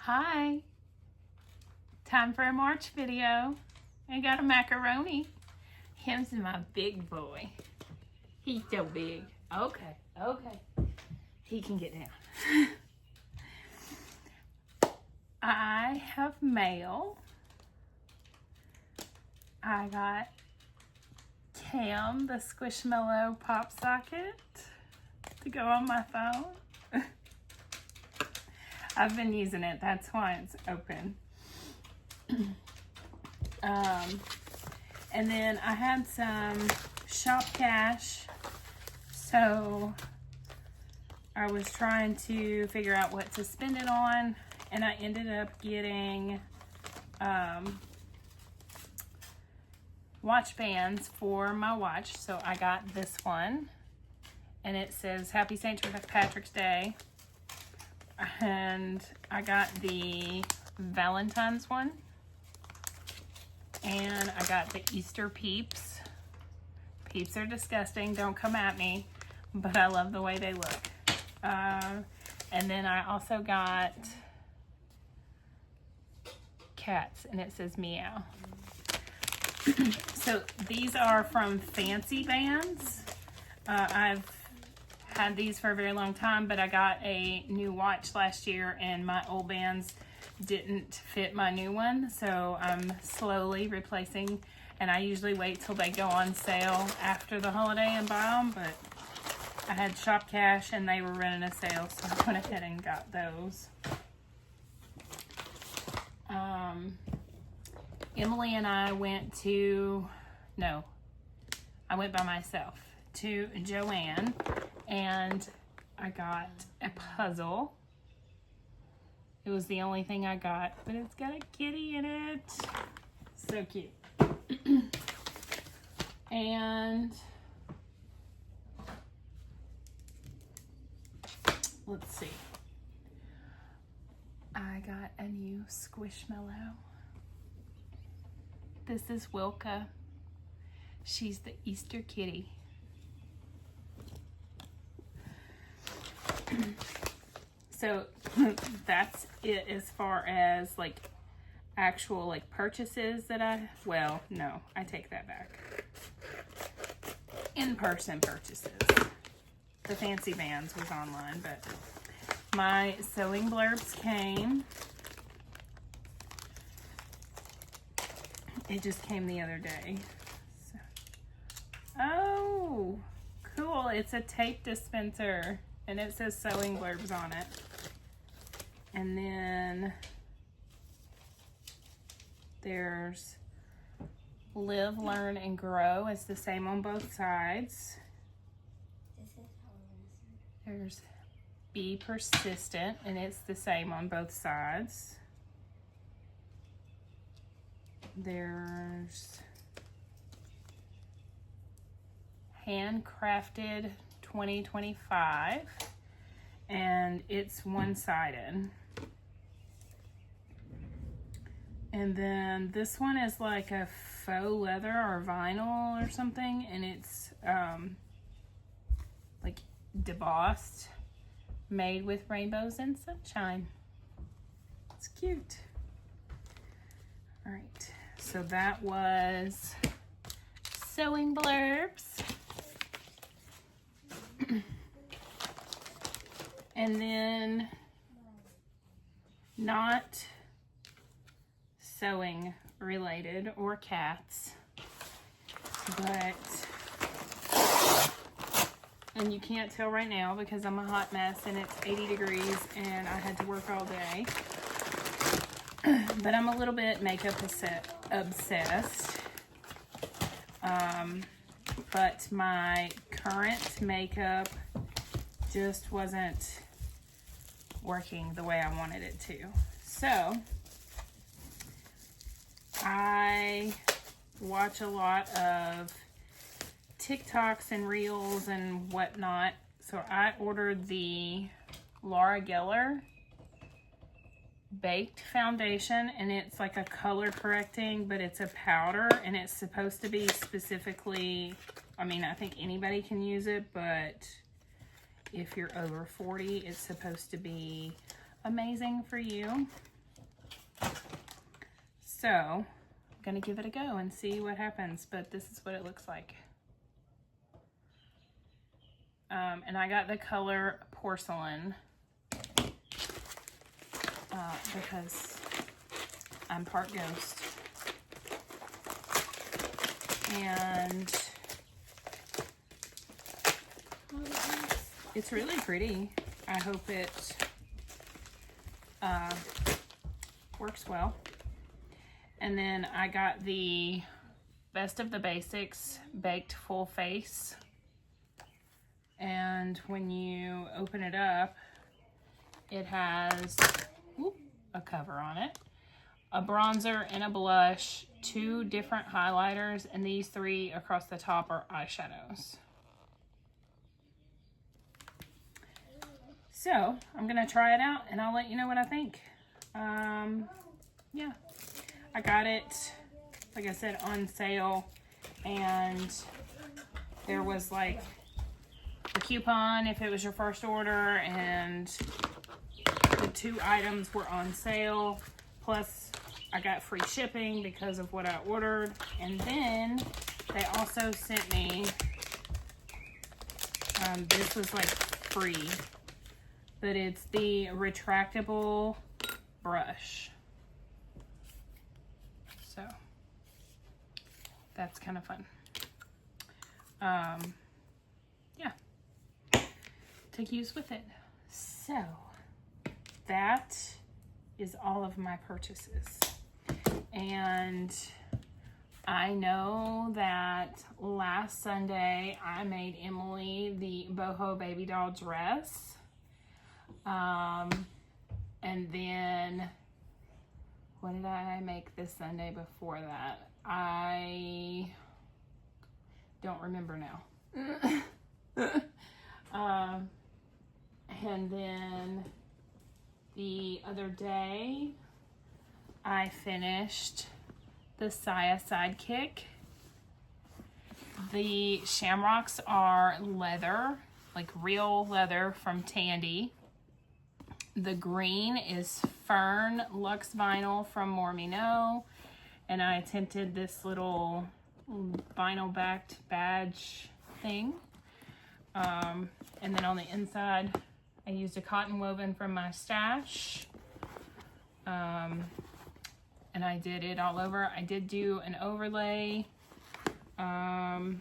Hi, time for a March video. I got a macaroni. Him's my big boy. He's so big. Okay. He can get down. I have mail. I got Cam, the Squishmallow pop socket to go on my phone. I've been using it, that's why it's open. And then I had some shop cash, so I was trying to figure out what to spend it on, and I ended up getting watch bands for my watch. So I got this one, and it says Happy St. Patrick's Day. And I got the Valentine's one, and I got the Easter Peeps. Peeps are disgusting, don't come at me, but I love the way they look. And then I also got cats, and it says meow. So these are from Fancy Bands. I've had these for a very long time, but I got a new watch last year and my old bands didn't fit my new one, so I'm slowly replacing, and I usually wait till they go on sale after the holiday and buy them, but I had shop cash and they were running a sale, so I went ahead and got those. Emily and I went I went by myself to Joann, and I got a puzzle. It was the only thing I got, but it's got a kitty in it. So cute. And let's see. I got a new Squishmallow. This is Wilka. She's the Easter kitty. So that's it as far as like actual like purchases that I take that back. In-person purchases. The Fancy Bands was online, but my sewing blurbs came. It just came the other day. So. Oh, cool. It's a tape dispenser, and it says sewing blurbs on it. And then there's Live, Learn, and Grow. It's the same on both sides. There's Be Persistent, and it's the same on both sides. There's Handcrafted 2025, and it's one-sided. And then this one is like a faux leather or vinyl or something, and it's like debossed, made with rainbows and sunshine. It's cute. All right, so that was sewing blurbs. And then not sewing related or cats, but, and you can't tell right now because I'm a hot mess and it's 80 degrees and I had to work all day, but I'm a little bit makeup obsessed. But my current makeup just wasn't working the way I wanted it to. So I watch a lot of TikToks and Reels and whatnot. So I ordered the Laura Geller baked foundation, and it's like a color correcting, but it's a powder, and it's supposed to be specifically, I mean, I think anybody can use it, but if you're over 40, it's supposed to be amazing for you. So I'm gonna give it a go and see what happens, but this is what it looks like. And I got the color porcelain because I'm part ghost. And it's really pretty. I hope it works well. And then I got the Best of the Basics Baked Full Face. And when you open it up, it has a cover on it, a bronzer and a blush, 2 different highlighters, and these 3 across the top are eyeshadows. So I'm gonna try it out and I'll let you know what I think. Yeah, I got it, like I said, on sale, and there was like a coupon if it was your first order, and the 2 items were on sale, plus I got free shipping because of what I ordered. And then they also sent me, this was like free, but it's the retractable brush. So that's kind of fun. Yeah, to use with it. So that is all of my purchases. And I know that last Sunday I made Emily the boho baby doll dress. And then what did I make this Sunday before that? I don't remember now. And then the other day I finished the Saya Sidekick. The shamrocks are leather, like real leather from Tandy. The green is Fern Luxe Vinyl from Mormino. And I attempted this little vinyl backed badge thing. And then on the inside, I used a cotton woven from my stash. And I did it all over. I did do an overlay. And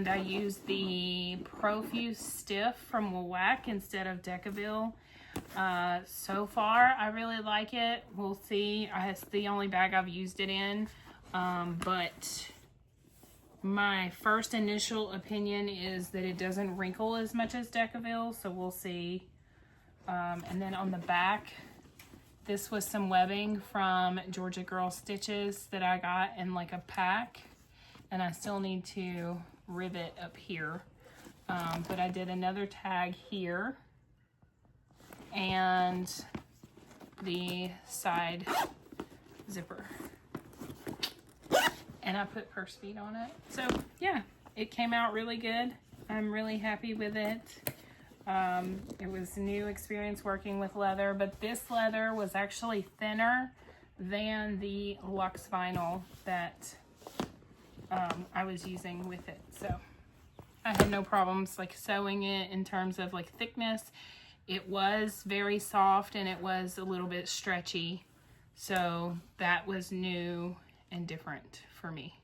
I used the Profuse Stiff from Whack instead of Decaville. So far, I really like it. We'll see. It's the only bag I've used it in. But my first initial opinion is that it doesn't wrinkle as much as Decaville, so we'll see. And then on the back, this was some webbing from Georgia Girl Stitches that I got in like a pack. And I still need to rivet up here. But I did another tag here. And the side zipper. And I put purse feet on it. So yeah, it came out really good. I'm really happy with it. It was a new experience working with leather, but this leather was actually thinner than the Luxe Vinyl that I was using with it. So I had no problems like sewing it in terms of like thickness. It was very soft and it was a little bit stretchy. So that was new and different for me.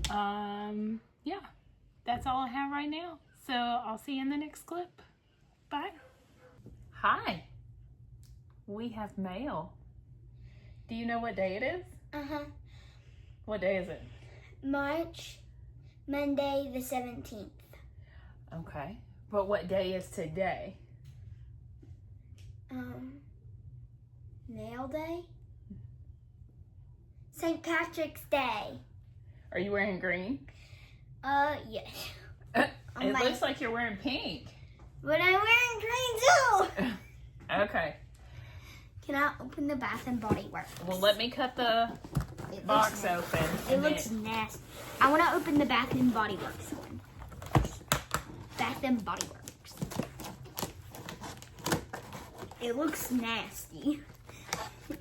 Yeah, that's all I have right now. So I'll see you in the next clip. Bye. Hi. We have mail. Do you know what day it is? Uh-huh. What day is it? Monday the 17th. Okay. But what day is today? Nail Day? St. Patrick's Day. Are you wearing green? Yes. It looks like you're wearing pink. But I'm wearing green too! Okay. Can I open the Bath and Body Works? Well, let me cut the box open. It looks nasty. I want to open the Bath and Body Works one. Bath and Body Works. It looks nasty.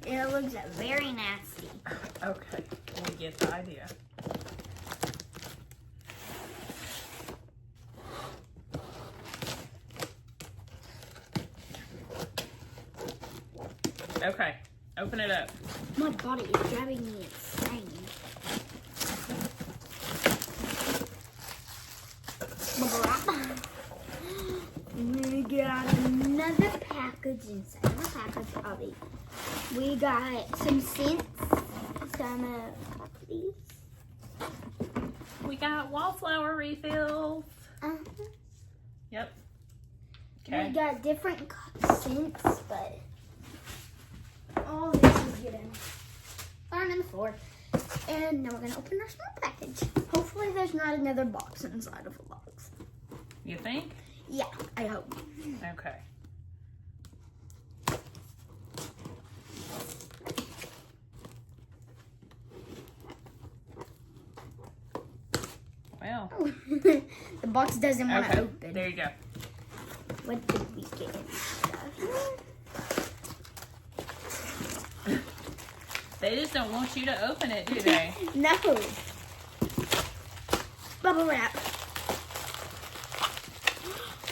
It looks very nasty. Okay, we get the idea. Okay, open it up. My body is driving me insane. Bubble wrap. We got another package inside of a package of these. We got some scents, some of these. We got wallflower refills. Yep. Okay. We got different scents, but all this is getting thrown on the floor. And now we're gonna open our small package. Hopefully there's not another box inside of a box. You think? Yeah, I hope. Okay. Well. The box doesn't want to Okay, open. there you go. What did we get in stuff? They just don't want you to open it, do they? No. Bubble wrap.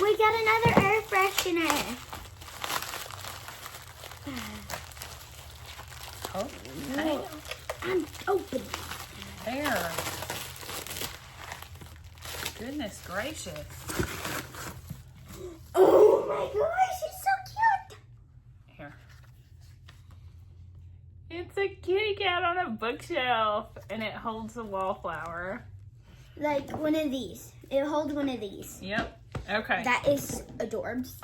We got another air freshener. Oh, hey, I'm open. there. Goodness gracious. Oh my gosh, it's so cute. Here. It's a kitty cat on a bookshelf, and it holds a wallflower. Like one of these. It holds one of these. Yep. Okay. That is adorbs.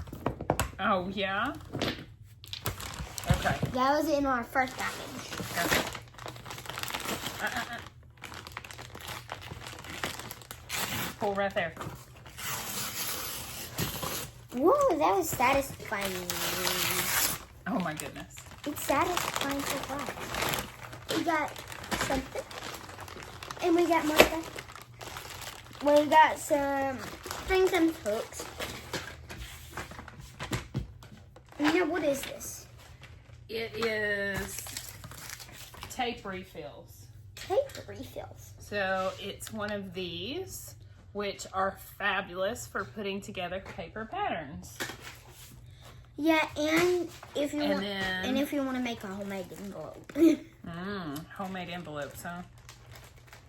Oh, yeah? Okay. That was in our first package. Okay. Pull right there. Whoa, that was satisfying. Oh my goodness. It's satisfying so far. We got something. And we got more stuff. We got some strings and hooks. Now, what is this? It is tape refills. Tape refills. So it's one of these, which are fabulous for putting together paper patterns. Yeah, and if you And want, then- and if you want to make a homemade envelope. Homemade envelopes, huh?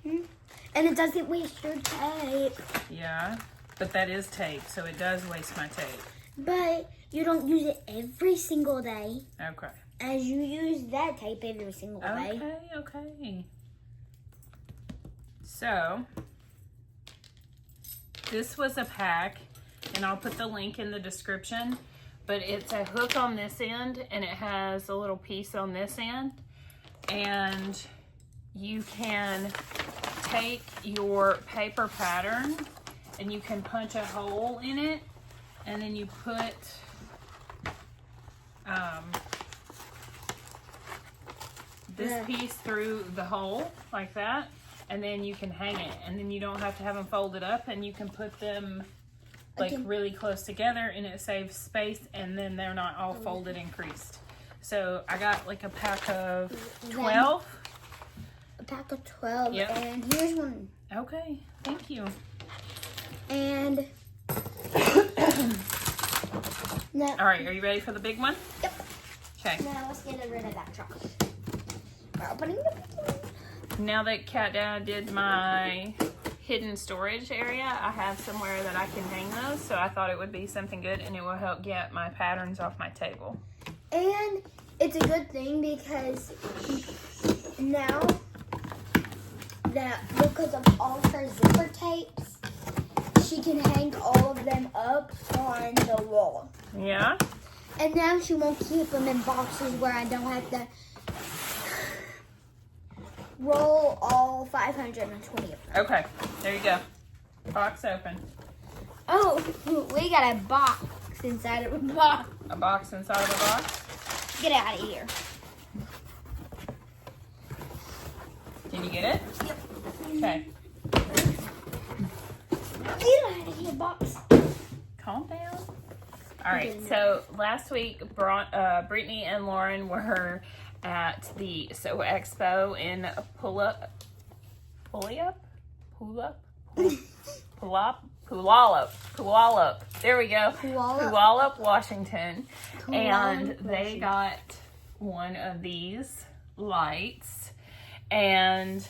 And it doesn't waste your tape. Yeah, but that is tape, so it does waste my tape. But you don't use it every single day, Okay. as you use that tape every single day. Okay. So, this was a pack, and I'll put the link in the description, but it's a hook on this end, and it has a little piece on this end, and you can take your paper pattern, and you can punch a hole in it, and then you put this piece through the hole like that, and then you can hang it, and then you don't have to have them folded up, and you can put them like really close together, and it saves space, and then they're not all folded and creased. So I got like a pack of 12. A pack of 12, Yep. and here's one. Okay, thank you. And now, All right, are you ready for the big one? Yep. Okay. Now let's get rid of that chocolate. We're opening the big one. Now that Cat Dad did my hidden storage area, I have somewhere that I can hang those, so I thought it would be something good, and it will help get my patterns off my table. And it's a good thing because now that because of all her zipper tapes, she can hang all of them up on the wall. Yeah? And now she won't keep them in boxes where I don't have to roll all 520 of them. Okay, there you go. Box open. Oh, we got a box inside of a box. A box inside of a box. Get out of here. Can you get it? Yep. Okay. Get out of here, box. Calm down. All right, so last week, Brittany and Lauren were at the Sew Expo in Puyallup, there we go, Puyallup, Washington, and they got one of these lights, and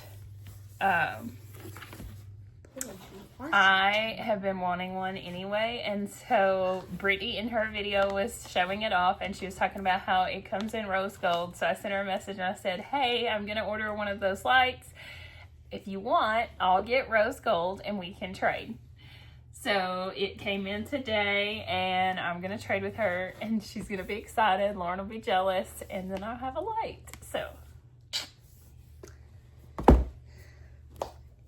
I have been wanting one anyway, and so Brittany in her video was showing it off, and she was talking about how it comes in rose gold. So I sent her a message and I said, hey, I'm gonna order one of those lights. If you want, I'll get rose gold and we can trade. So it came in today, and I'm gonna trade with her, and she's gonna be excited. Lauren will be jealous, and then I'll have a light. So.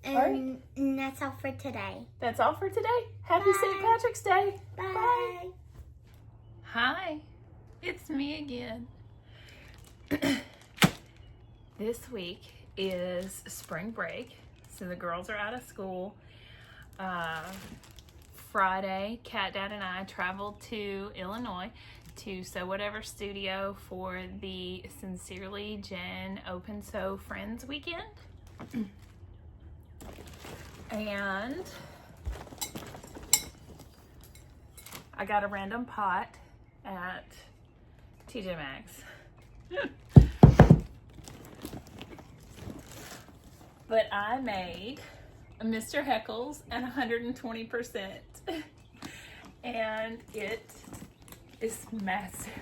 And that's all for today. That's all for today. Happy St. Patrick's Day. Bye. Bye. Hi, it's me again. This week is spring break, so the girls are out of school. Friday, Kat, Dad, and I traveled to Illinois to Sew Whatever Studio for the Sincerely Jen Open Sew Friends Weekend. And I got a random pot at TJ Maxx. But I made a Mr. Heckles at 120%. And it is massive.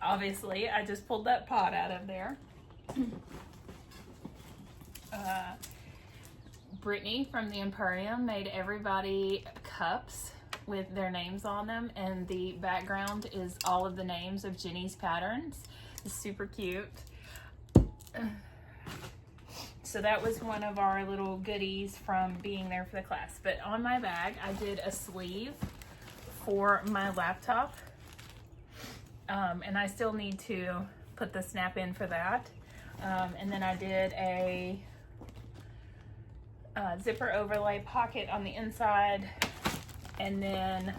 Obviously, I just pulled that pot out of there. Brittany from the Emporium made everybody cups with their names on them, and the background is all of the names of Jenny's patterns. It's super cute. So that was one of our little goodies from being there for the class. But on my bag, I did a sleeve for my laptop, and I still need to put the snap in for that. And then I did a zipper overlay pocket on the inside, and then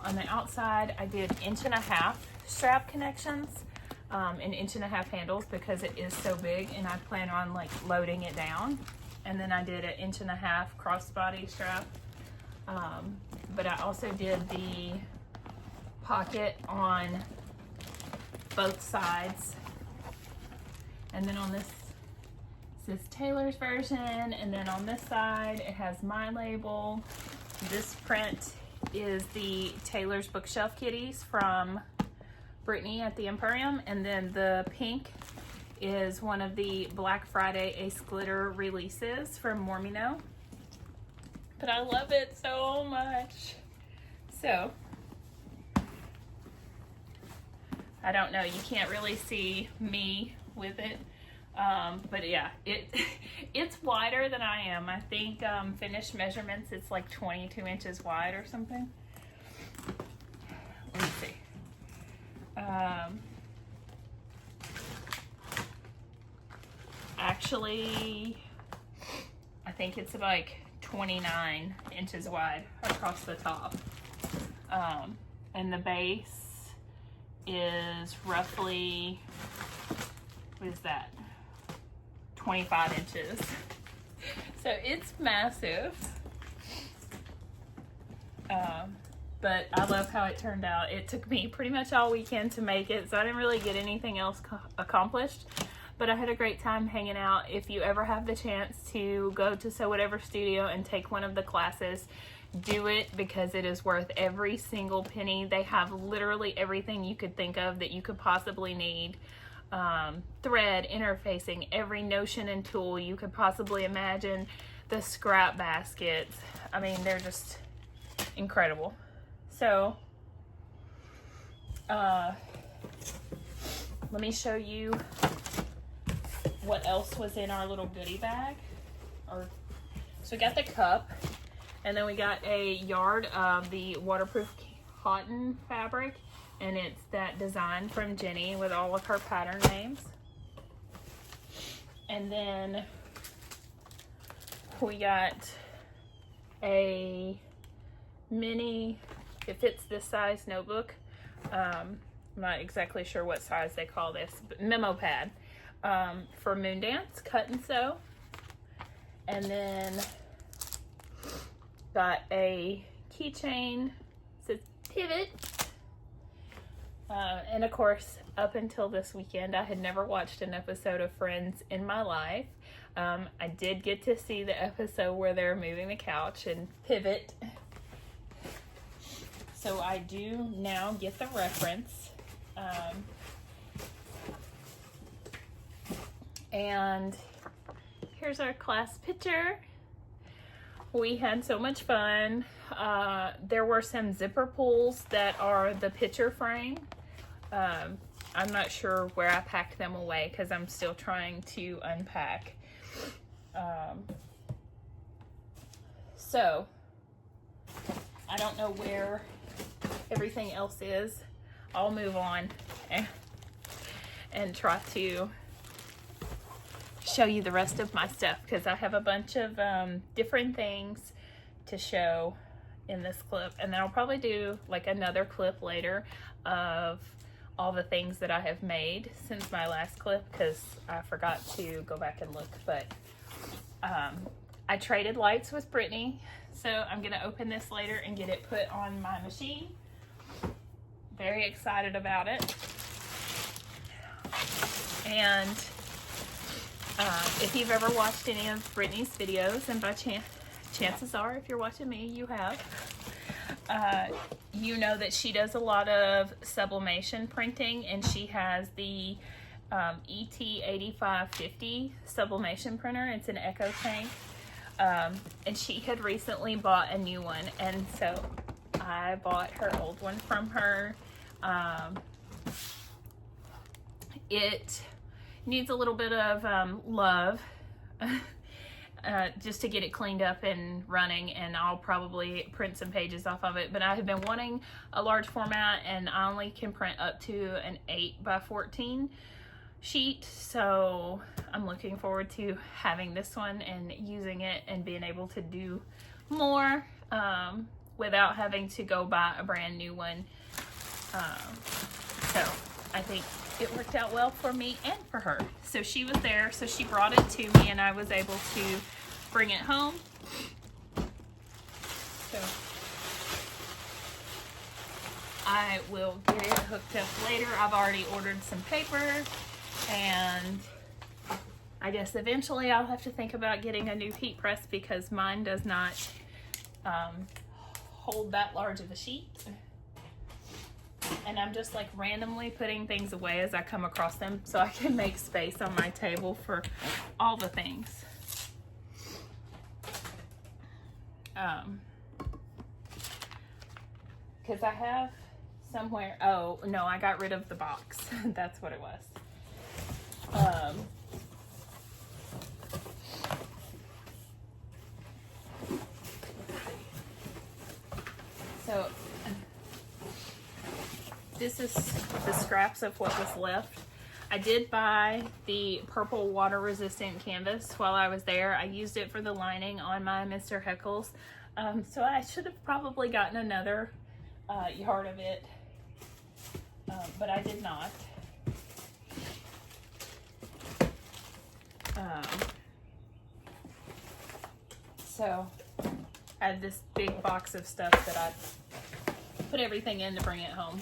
on the outside I did 1.5" strap connections and 1.5" handles because it is so big, and I plan on like loading it down. And then I did an 1.5" crossbody strap, but I also did the pocket on both sides. And then on this is Taylor's version, and then on this side it has my label. This print is the Taylor's Bookshelf Kitties from Brittany at the Emporium, and then the pink is one of the Black Friday Ace Glitter releases from Mormino. But I love it so much. So I don't know, you can't really see me with it. But yeah, it's wider than I am. I think finished measurements, it's like 22 inches wide or something. Let me see. Actually, I think it's like 29 inches wide across the top. And the base is roughly, what is that? 25 inches. So it's massive. But I love how it turned out. It took me pretty much all weekend to make it, so I didn't really get anything else accomplished. But I had a great time hanging out. If you ever have the chance to go to Sew Whatever Studio and take one of the classes, do it, because it is worth every single penny. They have literally everything you could think of that you could possibly need. Thread, interfacing, every notion and tool you could possibly imagine, the scrap baskets. I mean, they're just incredible. So, let me show you what else was in our little goodie bag. So we got the cup, and then we got a yard of the waterproof cotton fabric, and it's that design from Jenny with all of her pattern names. And then we got a mini It fits this size notebook. I'm not exactly sure what size they call this, but memo pad for Moon Dance, cut and sew. And then got a keychain, says Pivot. And of course, up until this weekend, I had never watched an episode of Friends in my life. I did get to see the episode where they're moving the couch and Pivot. So I do now get the reference. And here's our class picture. We had so much fun. There were some zipper pulls that are the picture frame. I'm not sure where I packed them away because I'm still trying to unpack. So I don't know where everything else is. I'll move on and try to show you the rest of my stuff because I have a bunch of different things to show in this clip, and then I'll probably do like another clip later of all the things that I have made since my last clip because I forgot to go back and look. But I traded lights with Brittany, so I'm gonna open this later and get it put on my machine. Very excited about it. And if you've ever watched any of Brittany's videos, and by chances are, if you're watching me, you have, you know that she does a lot of sublimation printing, and she has the ET8550 sublimation printer. It's an Echo Tank, and she had recently bought a new one, and so I bought her old one from her. It needs a little bit of love just to get it cleaned up and running, and I'll probably print some pages off of it. But I have been wanting a large format, and I only can print up to an 8x14 sheet, so I'm looking forward to having this one and using it and being able to do more without having to go buy a brand new one. So I think it worked out well for me and for her. So she was there, so she brought it to me, and I was able to bring it home. So I will get it hooked up later. I've already ordered some paper, and I guess eventually I'll have to think about getting a new heat press because mine does not hold that large of a sheet. And I'm just like randomly putting things away as I come across them so I can make space on my table for all the things. Because I have somewhere, oh no, I got rid of the box. That's what it was. So this is the scraps of what was left. I did buy the purple water resistant canvas while I was there. I used it for the lining on my Mr. Heckles. So I should have probably gotten another yard of it, but I did not. So I had this big box of stuff that I put everything in to bring it home.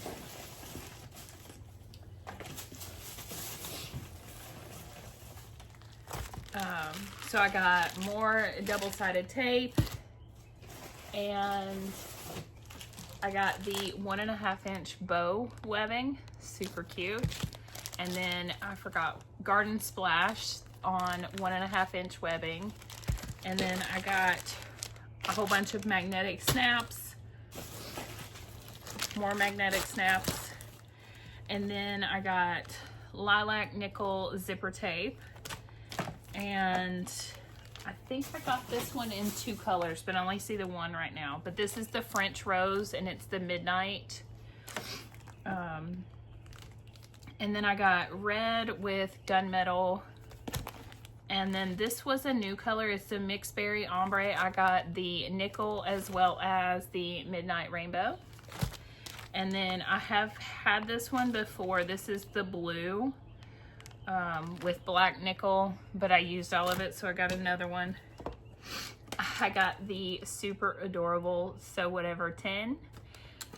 So I got more double-sided tape, and I got the 1.5-inch bow webbing, super cute. And then I forgot Garden Splash on 1.5-inch webbing. And then I got a whole bunch of magnetic snaps, more magnetic snaps. And then I got lilac nickel zipper tape. And I think I got this one in 2 colors, but I only see the one right now. But this is the French Rose, and it's the Midnight. And then I got red with gunmetal And then this was a new color. It's the Mixed Berry Ombre. I got the nickel as well as the Midnight Rainbow. And then I have had this one before. This is the blue with black nickel, but I used all of it, so I got another one. I got the super adorable Sew Whatever 10.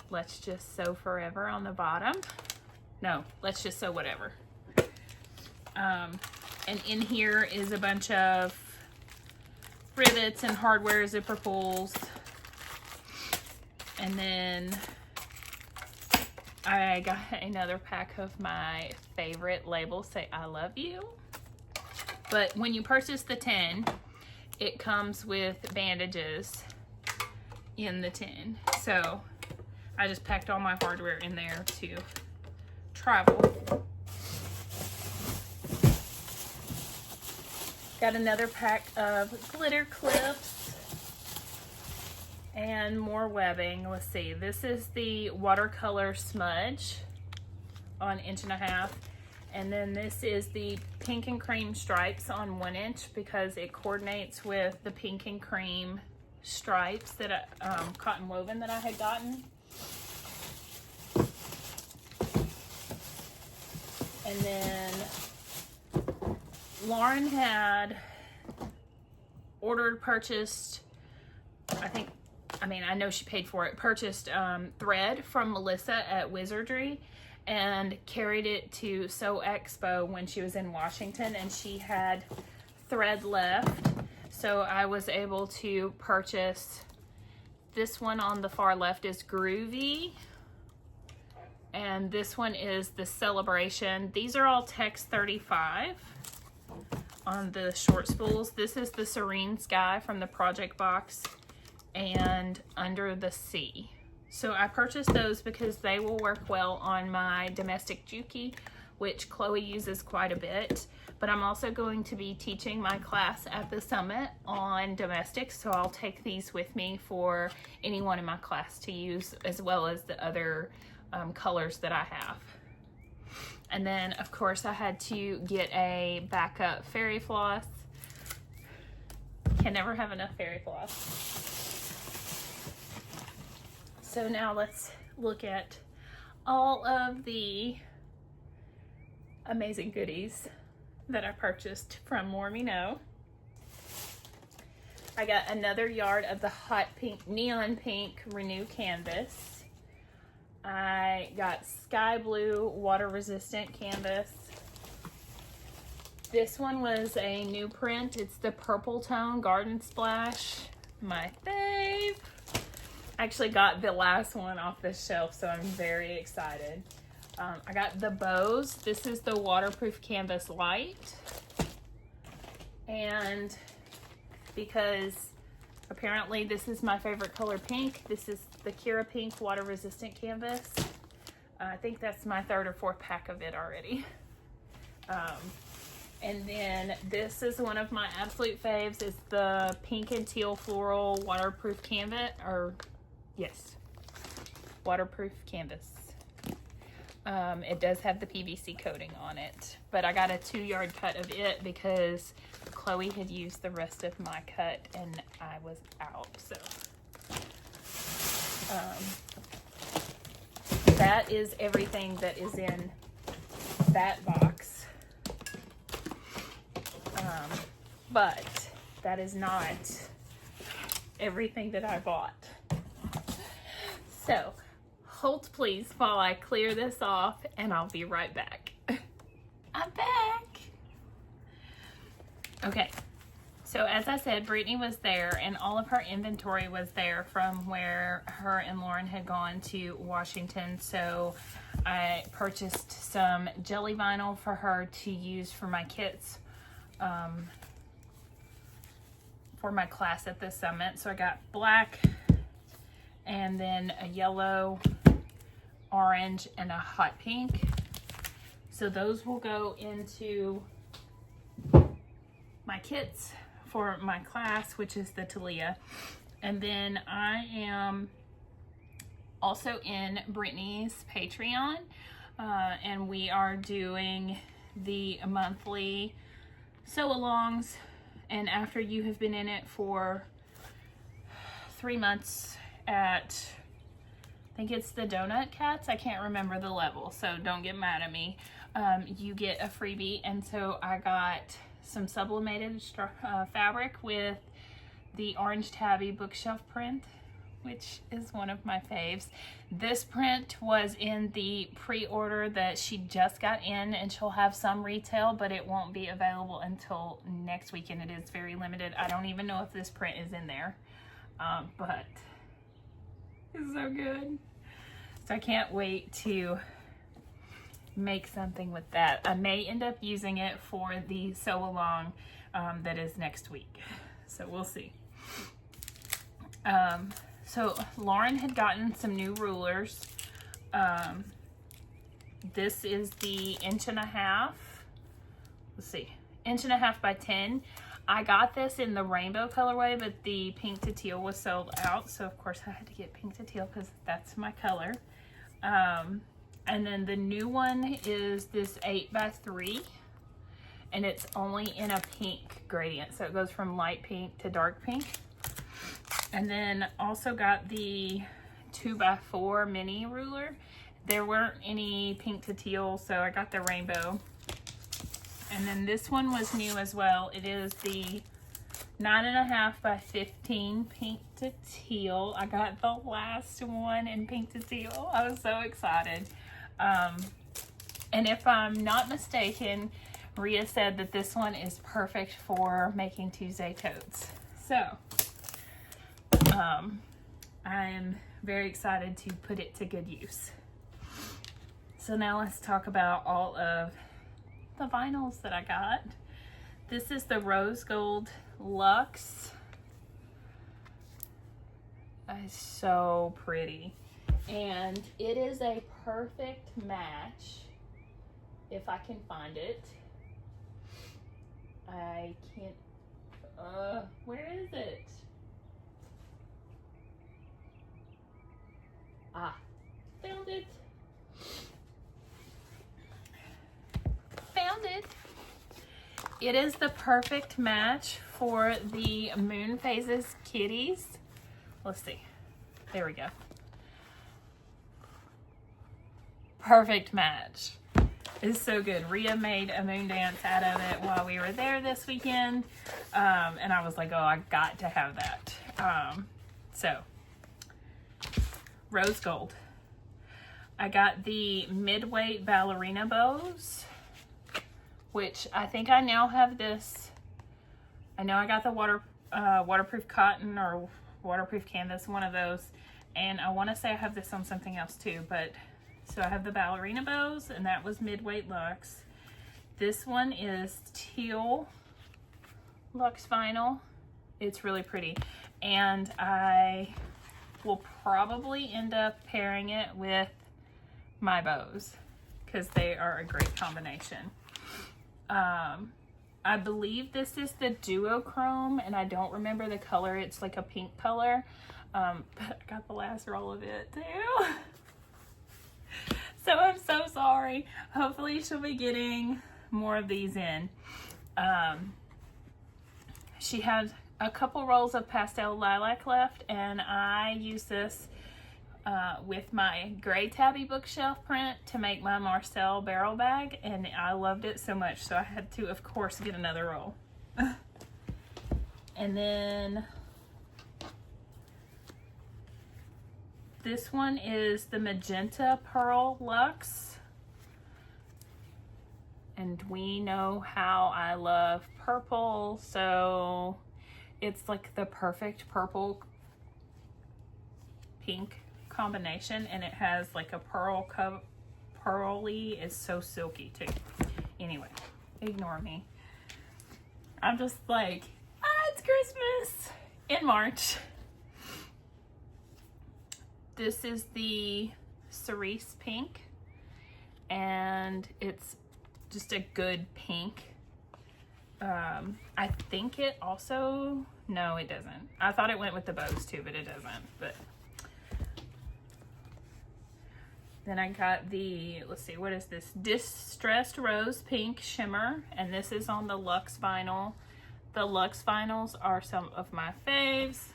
Let's Just Sew Forever on the bottom. No, Let's Just Sew Whatever. And in here is a bunch of rivets and hardware zipper pulls. And then I got another pack of my favorite labels, Say I Love You. But when you purchase the 10, it comes with bandages in the tin. So I just packed all my hardware in there to travel. Got another pack of glitter clips and more webbing. Let's see, this is the watercolor smudge on 1.5 inches. And then this is the pink and cream stripes on 1 inch because it coordinates with the pink and cream stripes that cotton woven that I had gotten. And then Lauren had purchased, I know she paid for it, purchased thread from Melissa at Wizardry and carried it to Sew Expo when she was in Washington, and she had thread left. So I was able to purchase this one on the far left is Groovy. And this one is the Celebration. These are all Tex 35 on the short spools. This is the Serene Sky from the project box and Under the Sea. So I purchased those because they will work well on my domestic Juki, which Chloe uses quite a bit. But I'm also going to be teaching my class at the summit on domestics, so I'll take these with me for anyone in my class to use, as well as the other colors that I have. And then of course I had to get a backup fairy floss. Can never have enough fairy floss. So now let's look at all of the amazing goodies that I purchased from More Me Know. I got another yard of the hot pink, neon pink Renew canvas. I got sky blue water resistant canvas. This one was a new print. It's the purple tone Garden Splash, my fave. I actually got the last one off the shelf, so I'm very excited. I got the bows. This is the waterproof canvas light. And because apparently this is my favorite color pink, this is the Kira Pink water resistant canvas. I think that's my 3rd or 4th pack of it already. And then this is one of my absolute faves. It's the pink and teal floral waterproof canvas, waterproof canvas. It does have the PVC coating on it, but I got a 2-yard cut of it because Chloe had used the rest of my cut and I was out. So that is everything that is in that box. But that is not everything that I bought. So hold please while I clear this off and I'll be right back. I'm back. Okay, so as I said, Brittany was there and all of her inventory was there from where her and Lauren had gone to Washington. So I purchased some jelly vinyl for her to use for my kits for my class at the summit. So I got black and then a yellow, orange, and a hot pink. So those will go into my kits for my class, which is the Talia. And then I am also in Brittany's Patreon, and we are doing the monthly sew-alongs, and after you have been in it for 3 months at, I think it's the Donut Cats, I can't remember the level, so don't get mad at me, you get a freebie. And so I got some sublimated fabric with the Orange Tabby bookshelf print, which is one of my faves. This print was in the pre-order that she just got in, and she'll have some retail, but it won't be available until next week, and it is very limited. I don't even know if this print is in there, but it's so good. So I can't wait to make something with that. I may end up using it for the sew-along that is next week, so we'll see. So Lauren had gotten some new rulers. This is the 1.5 inch. Let's see, 1.5 by 10. I got this in the rainbow colorway, but the pink to teal was sold out. So of course I had to get pink to teal because that's my color. And then the new one is this 8 by 3. And it's only in a pink gradient. So it goes from light pink to dark pink. And then also got the 2 by 4 mini ruler. There weren't any pink to teal, so I got the rainbow. And then this one was new as well. It is the 9.5 by 15 pink to teal. I got the last one in pink to teal. I was so excited. And if I'm not mistaken, Rhea said that this one is perfect for making Tuesday totes. So I'm very excited to put it to good use. So now let's talk about all of the vinyls that I got. This is the Rose Gold Luxe. It's so pretty. And it is a perfect match, if I can find it. I can't, where is it? Ah, found it. Found it. It is the perfect match for the Moon Phases kitties. Let's see. There we go. Perfect match. It's so good. Rhea made a moon dance out of it while we were there this weekend. And I was like, oh, I got to have that. So, rose gold. I got the mid-weight ballerina bows, which I think I now have this. I know I got the waterproof cotton or waterproof canvas, one of those. And I want to say I have this on something else too, but so I have the ballerina bows, and that was mid-weight luxe. This one is teal luxe vinyl. It's really pretty. And I will probably end up pairing it with my bows because they are a great combination. I believe this is the duochrome, and I don't remember the color. It's like a pink color, but I got the last roll of it too. So I'm so sorry. Hopefully she'll be getting more of these in. She had a couple rolls of pastel lilac left, and I used this with my gray tabby bookshelf print to make my Marcel barrel bag, and I loved it so much, so I had to, of course, get another roll. And then this one is the Magenta Pearl Luxe, and we know how I love purple, so it's like the perfect purple pink combination, and it has like a pearly is so silky too. Anyway, ignore me. I'm just like, it's Christmas in March. This is the cerise pink, and it's just a good pink. I think it also, no, it doesn't. I thought it went with the bows too, but it doesn't. But Then I got the, let's see, what is this? Distressed Rose Pink Shimmer, and this is on the Luxe vinyl. The Luxe vinyls are some of my faves.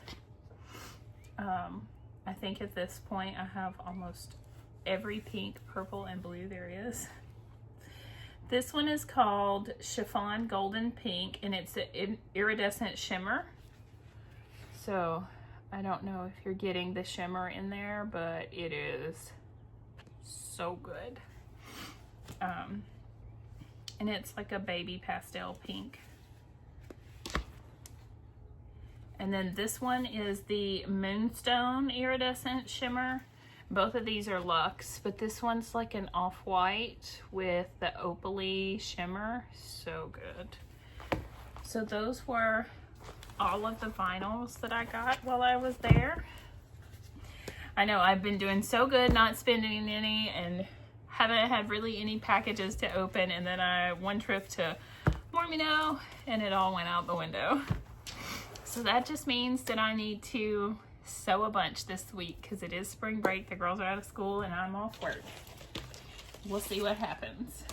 I think at this point I have almost every pink, purple, and blue there is. This one is called Chiffon Golden Pink, and it's an iridescent shimmer. So I don't know if you're getting the shimmer in there, but it is so good. And it's like a baby pastel pink. And then this one is the Moonstone Iridescent Shimmer. Both of these are Luxe, but this one's like an off-white with the opaly shimmer. So good. So those were all of the vinyls that I got while I was there. I know I've been doing so good not spending any and haven't had really any packages to open, and then one trip to Mormino and it all went out the window. So that just means that I need to sew a bunch this week because it is spring break, the girls are out of school, and I'm off work. We'll see what happens.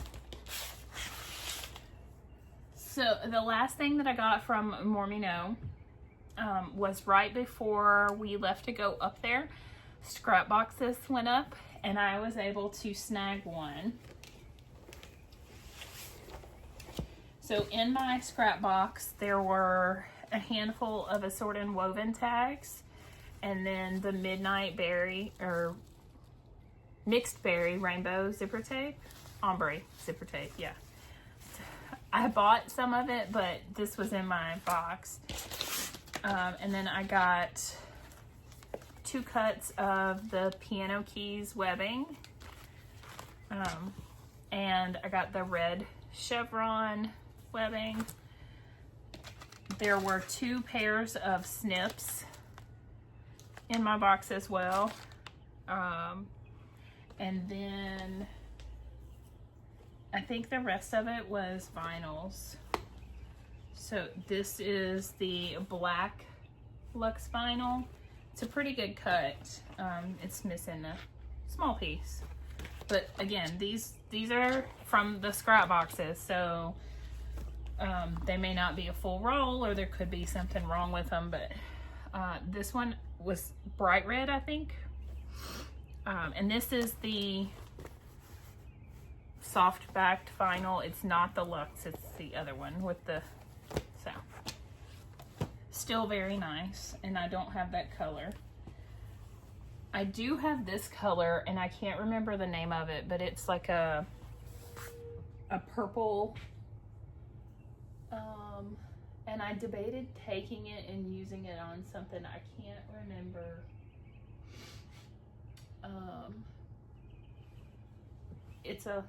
So the last thing that I got from Mormino was right before we left to go up there. Scrap boxes went up and I was able to snag one. So in my scrap box there were a handful of assorted woven tags, and then the midnight berry or mixed berry rainbow zipper tape, ombre zipper tape. Yeah, I bought some of it, but this was in my box. And then I got 2 cuts of the piano keys webbing, and I got the red chevron webbing. There were 2 pairs of snips in my box as well. And then I think the rest of it was vinyls. So this is the black Luxe vinyl. It's a pretty good cut. It's missing a small piece. But again, these are from the scrap boxes, so they may not be a full roll, or there could be something wrong with them, but this one was bright red, I think. And this is the soft backed vinyl. It's not the Luxe, it's the other one with the, so still very nice. And I don't have that color. I do have this color, and I can't remember the name of it, but it's like a purple. And I debated taking it and using it on something. I can't remember. It's a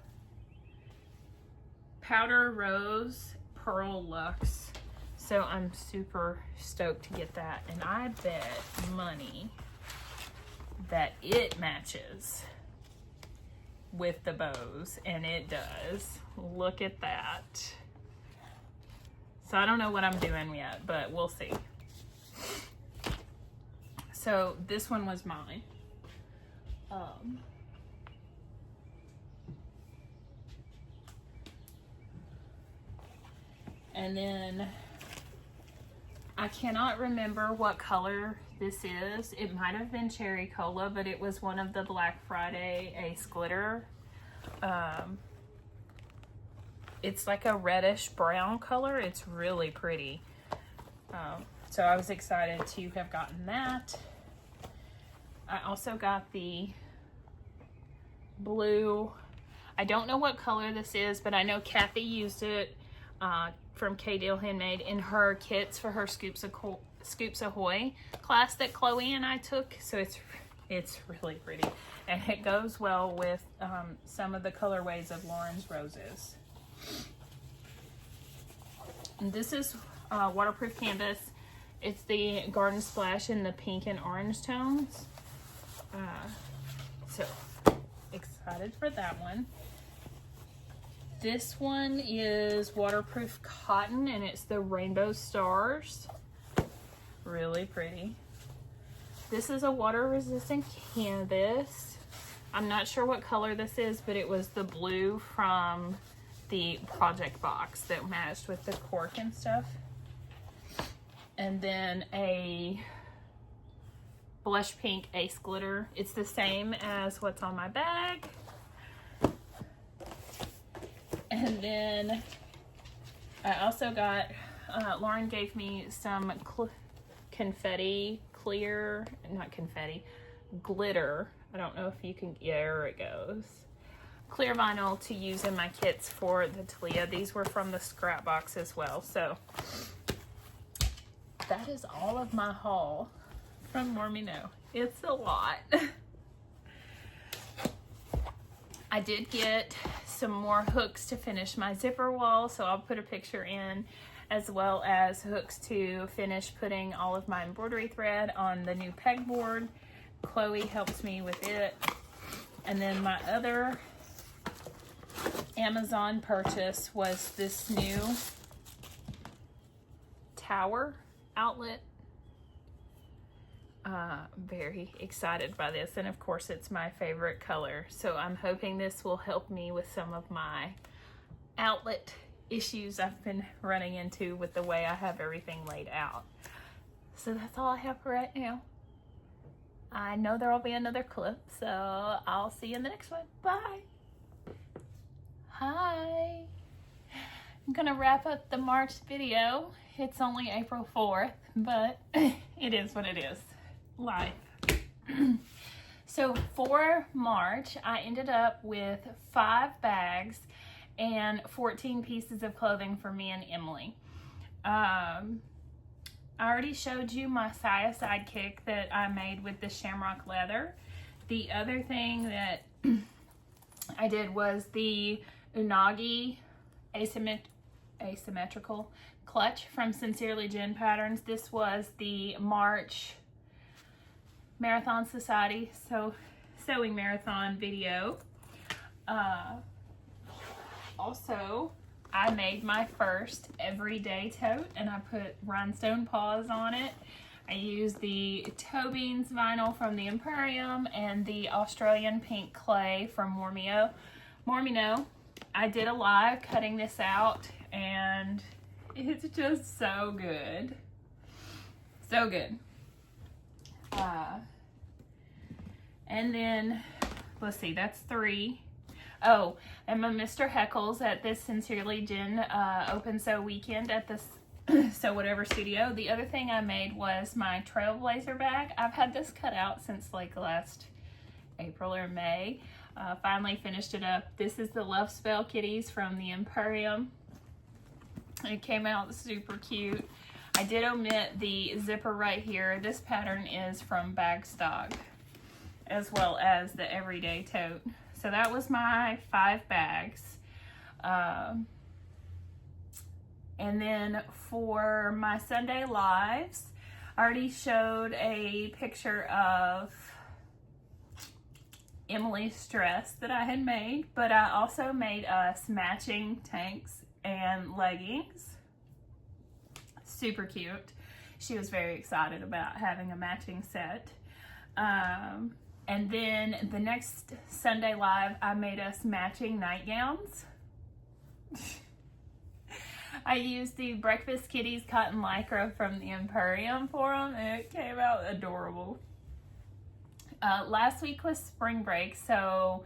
powder rose pearl Luxe. So I'm super stoked to get that. And I bet money that it matches with the bows, and it does. Look at that. So I don't know what I'm doing yet, but we'll see. So this one was mine. And then I cannot remember what color this is. It might have been Cherry Cola, but it was one of the Black Friday Ace Glitter. It's like a reddish brown color. It's really pretty. So I was excited to have gotten that. I also got the blue. I don't know what color this is, but I know Kathy used it from K-Deal Handmade in her kits for her Scoops Ahoy class that Chloe and I took. So it's really pretty, and it goes well with some of the colorways of Lauren's roses. And this is waterproof canvas. It's the Garden Splash in the pink and orange tones. So excited for that one. This one is waterproof cotton, and it's the Rainbow Stars. Really pretty. This is a water resistant canvas. I'm not sure what color this is, but it was the blue from the project box that matched with the cork and stuff. And then a blush pink Ace glitter. It's the same as what's on my bag. And then I also got, Lauren gave me some confetti clear, not confetti, glitter. I don't know if you can, yeah, there it goes. Clear vinyl to use in my kits for the Talia. These were from the scrap box as well. So that is all of my haul from More Me Know. It's a lot. I did get some more hooks to finish my zipper wall, so I'll put a picture in, as well as hooks to finish putting all of my embroidery thread on the new pegboard. Chloe helps me with it. And then my other Amazon purchase was this new tower outlet. Very excited by this, and of course it's my favorite color, so I'm hoping this will help me with some of my outlet issues I've been running into with the way I have everything laid out. So that's all I have for right now. I know there will be another clip, so I'll see you in the next one. Bye. Hi. I'm gonna wrap up the March video. It's only April 4th, but it is what it is. Life. So for March, I ended up with 5 bags and 14 pieces of clothing for me and Emily. I already showed you my Saya sidekick that I made with the shamrock leather. The other thing that I did was the Unagi asymmetrical clutch from Sincerely Jen Patterns. This was the March Marathon Society sewing marathon video. Also, I made my first everyday tote, and I put rhinestone paws on it. I used the toe beans vinyl from the Emporium and the Australian pink clay from More Me Know. I did a live cutting this out, and it's just so good. So good. And then, let's see, that's 3. Oh, and my Mr. Heckles at this Sincerely Jen Open Sew weekend at this Sew Whatever studio. The other thing I made was my Trailblazer bag. I've had this cut out since like last April or May. Finally finished it up. This is the Love Spell kitties from the Emporium. It came out super cute. I did omit the zipper right here. This pattern is from Bagstock, as well as the everyday tote. So that was my 5 bags. And then for my Sunday lives, I already showed a picture of Emily's dress that I had made, but I also made us matching tanks and leggings. Super cute. She was very excited about having a matching set. And then the next Sunday live, I made us matching nightgowns. I used the Breakfast Kitties cotton lycra from the Emporium for them, and it came out adorable. Last week was spring break, so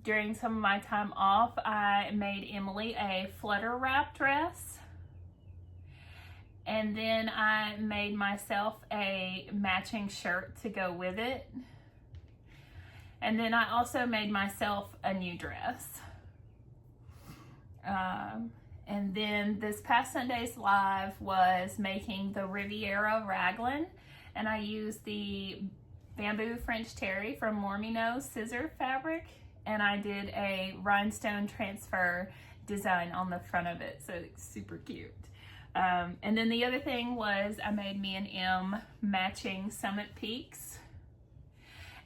during some of my time off, I made Emily a flutter wrap dress. And then I made myself a matching shirt to go with it. And then I also made myself a new dress. And then this past Sunday's live was making the Riviera-Raglan, and I used the bamboo French terry from More Me Know scissor fabric, and I did a rhinestone transfer design on the front of it, so it's super cute. And then the other thing was I made me and M matching Summit Peaks,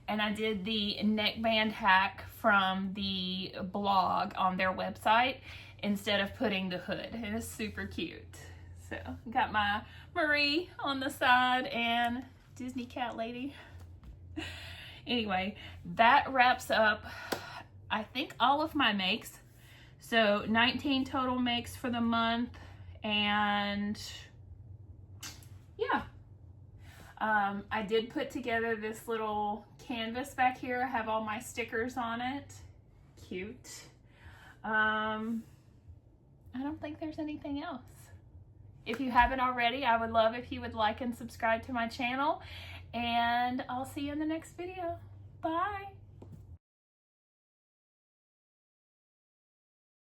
and I did the neckband hack from the blog on their website instead of putting the hood. It is super cute. So got my Marie on the side and Disney cat lady. Anyway, that wraps up, I think, all of my makes. So 19 total makes for the month, and yeah. I did put together this little canvas back here. I have all my stickers on it. Cute. I don't think there's anything else. If you haven't already, I would love if you would like and subscribe to my channel, and I'll see you in the next video. Bye.